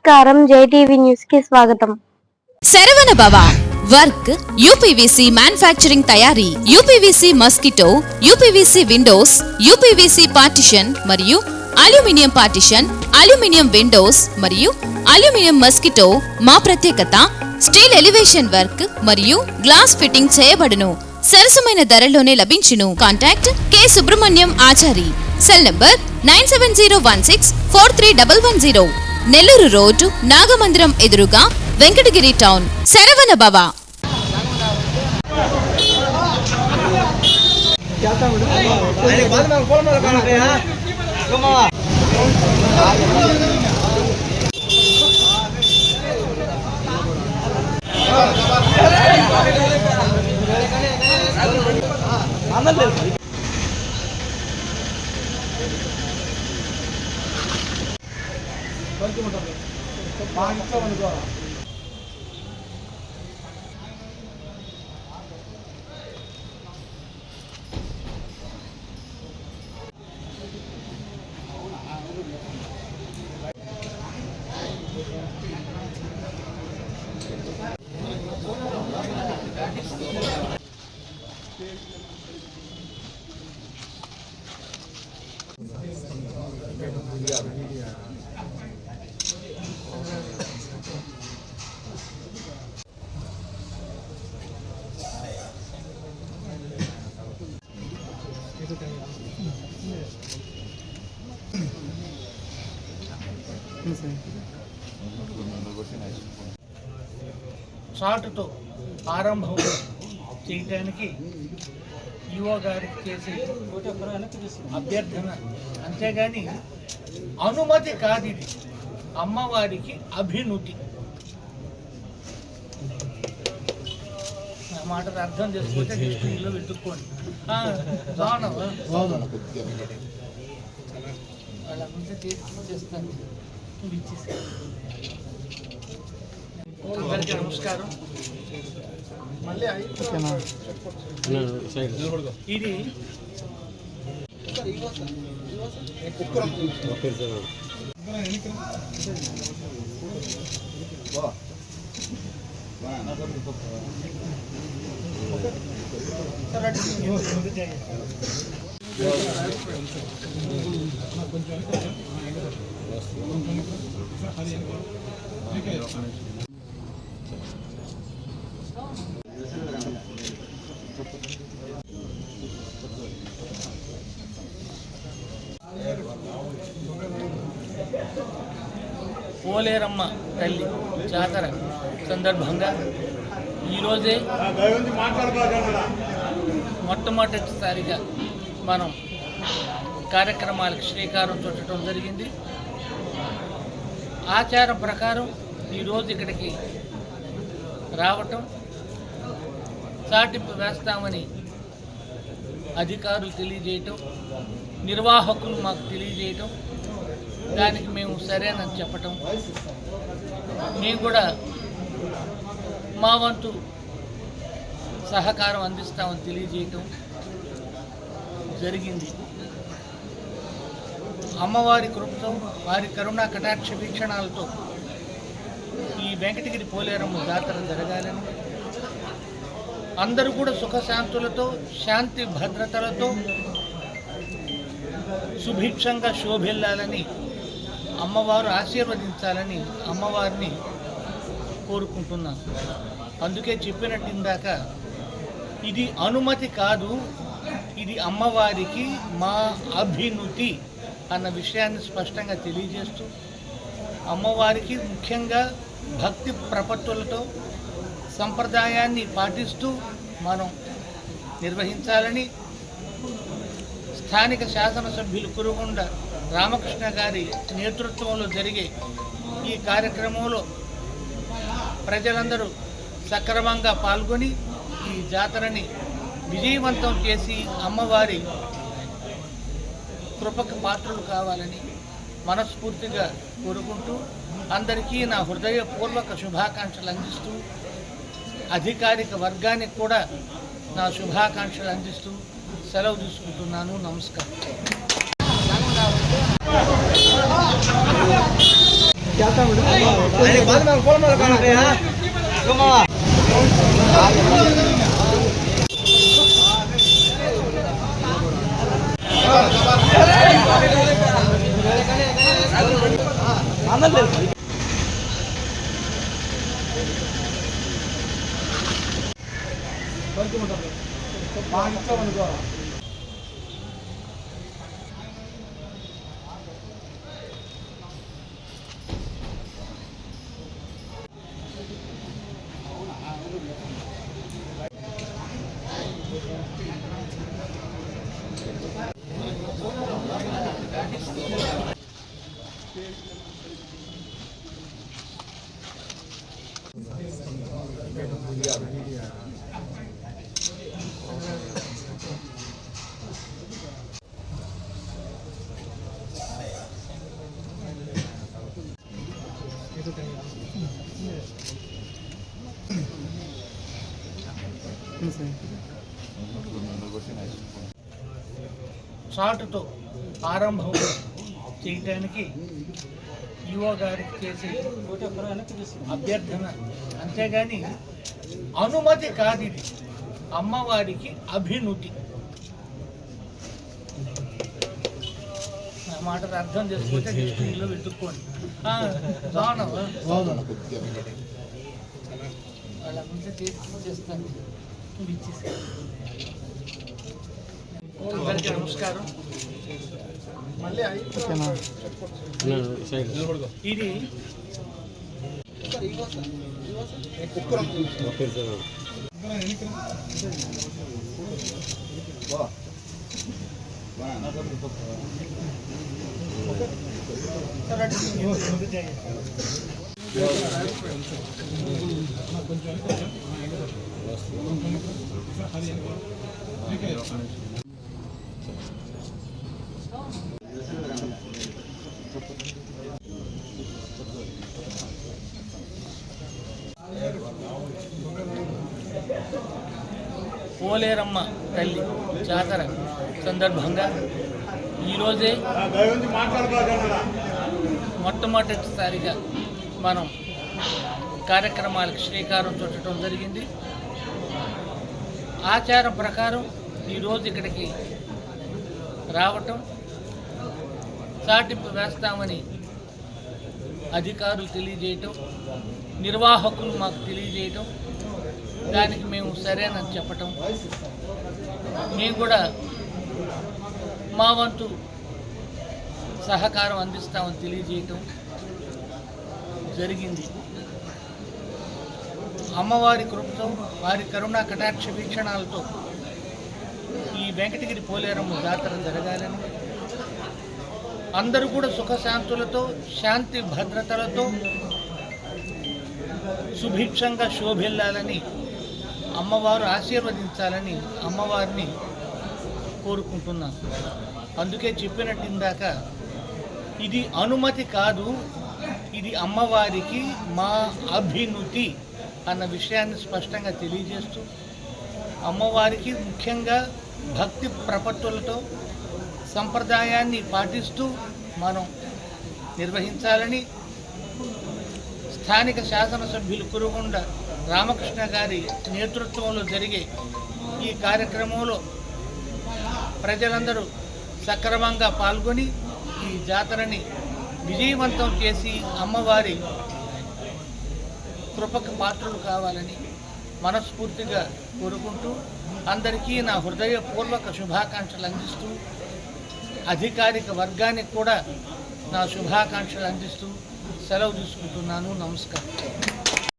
నమస్కారం JTV news కి స్వాగతం. శరవణ భవ వర్క్ యూపీవీసీ మ్యానుఫ్యాక్చరింగ్ తయారీ, UPVC mosquito, UPVC Windows, UPVC partition మరియు అల్యూమినియం పార్టిషన్, అల్యూమినియం విండోస్ మరియు అల్యూమినియం మస్కిటో. మా ప్రత్యేకత స్టీల్ ఎలివేషన్ వర్క్ మరియు గ్లాస్ ఫిట్టింగ్ చేయబడును. సరసమైన ధరలోనే లభించును. Contact K Subrahmanyam Achari. Cell number 9706431110. Nellore road, Nagamandiram ఎదురుగా, వెంకటగిరి టౌన్. శరవణ భవ. సాల్ట్తో ఆరంభం చేయడానికి ఈవో గారికి చేసే అభ్యర్థన, అంతేగాని అనుమతి కాదు. ఇది అమ్మవారికి అభినుతి. ఆ మాటను అర్థం చేసుకుంటే డిక్షనరీలో వెతుక్కోండి. వాళ్ళ ముందు చేస్తాను. అందరికీ నమస్కారం. ఇది పోలేరమ్మ తల్లి జాతర సందర్భంగా ఈరోజే మొట్టమొదటిసారిగా మనం కార్యక్రమాలకు శ్రీకారం చుట్టడం జరిగింది. ఆచారం ప్రకారం ఈరోజు ఇక్కడికి రావటం, చాటింపు వేస్తామని అధికారులు తెలియజేయటం, నిర్వాహకులు మాకు తెలియజేయటం, దానికి మేము సరేనని చెప్పటం, మేము కూడా మా వంతు సహకారం అందిస్తామని తెలియజేయటం జరిగింది. అమ్మవారి కృపతో, వారి కరుణా కటాక్ష వీక్షణాలతో ఈ వెంకటగిరి పోలేరమ్మ జాతర జరగాలని, అందరూ కూడా సుఖశాంతులతో, శాంతి భద్రతలతో సుభిక్షంగా శోభిల్లాలని, అమ్మవారు ఆశీర్వదించాలని అమ్మవారిని కోరుకుంటున్నాను. అందుకే చెప్పినట్టు ఇందాక, ఇది అనుమతి కాదు, ఇది అమ్మవారికి మా అభినుతి అన్న విషయాన్ని స్పష్టంగా తెలియజేస్తూ, అమ్మవారికి ముఖ్యంగా భక్తి ప్రపత్తులతో సంప్రదాయాన్ని పాటిస్తూ మనం నిర్వహించాలని స్థానిక శాసనసభ్యులు కురుగొండ రామకృష్ణ గారి నేతృత్వంలో జరిగే ఈ కార్యక్రమంలో ప్రజలందరూ సక్రమంగా పాల్గొని ఈ జాతరని విజయవంతం చేసి అమ్మవారి కృపకు పాత్రలు కావాలని మనస్ఫూర్తిగా కోరుకుంటూ, అందరికీ నా హృదయపూర్వక శుభాకాంక్షలు అందిస్తూ, అధికారిక వర్గానికి కూడా నా శుభాకాంక్షలు అందిస్తూ సెలవు తీసుకుంటున్నాను. నమస్కారం. చాటుతో ఆరంభం చేయడానికి యువ గారికి చేసే అభ్యర్థన, అంతేగాని అనుమతి కాదు, ఇది అమ్మవారికి అభినుతి. నా మాటను అర్థం చేసుకుంటే డిక్షనరీలో వెతుక్కోండి. వాళ్ళ ముందు చేస్తాను. అందరికీ నమస్కారం. ఇది పోలేరమ్మ తల్లి జాతర సందర్భంగా ఈరోజే మొట్టమొదటిసారిగా మనం కార్యక్రమాలకు శ్రీకారం చుట్టడం జరిగింది. ఆచారం ప్రకారం ఈరోజు ఇక్కడికి రావటం, చాటింపు వేస్తామని అధికారులు తెలియజేయటం, నిర్వాహకులు మాకు తెలియజేయటం, దానికి మేము సరేనని చెప్పటం, మేము కూడా మా వంతు సహకారం అందిస్తామని తెలియజేయటం జరిగింది. అమ్మవారి కృపతో, వారి కరుణా కటాక్ష వీక్షణాలతో ఈ వెంకటగిరి పోలేరమ్మ జాతర జరగాలని, అందరూ కూడా సుఖశాంతులతో, శాంతి భద్రతలతో సుభిక్షంగా శోభిల్లాలని, అమ్మవారు ఆశీర్వదించాలని అమ్మవారిని కోరుకుంటున్నాను. అందుకే చెప్పినట్టు ఇందాక, ఇది అనుమతి కాదు, ఇది అమ్మవారికి మా అభినుతి అన్న విషయాన్ని స్పష్టంగా తెలియజేస్తూ, అమ్మవారికి ముఖ్యంగా భక్తి ప్రపత్తులతో సంప్రదాయాన్ని పాటిస్తూ మనం నిర్వహించాలని స్థానిక శాసనసభ్యులు కురుగొండ రామకృష్ణ గారి నేతృత్వంలో జరిగే ఈ కార్యక్రమంలో ప్రజలందరూ సక్రమంగా పాల్గొని ఈ జాతరని విజయవంతం చేసి అమ్మవారి కృపకు పాత్రలు కావాలని మనస్ఫూర్తిగా కోరుకుంటూ, అందరికీ నా హృదయపూర్వక శుభాకాంక్షలు అందిస్తూ, అధికారిక వర్గానికి కూడా నా శుభాకాంక్షలు అందిస్తూ సెలవు తీసుకుంటున్నాను. నమస్కారం.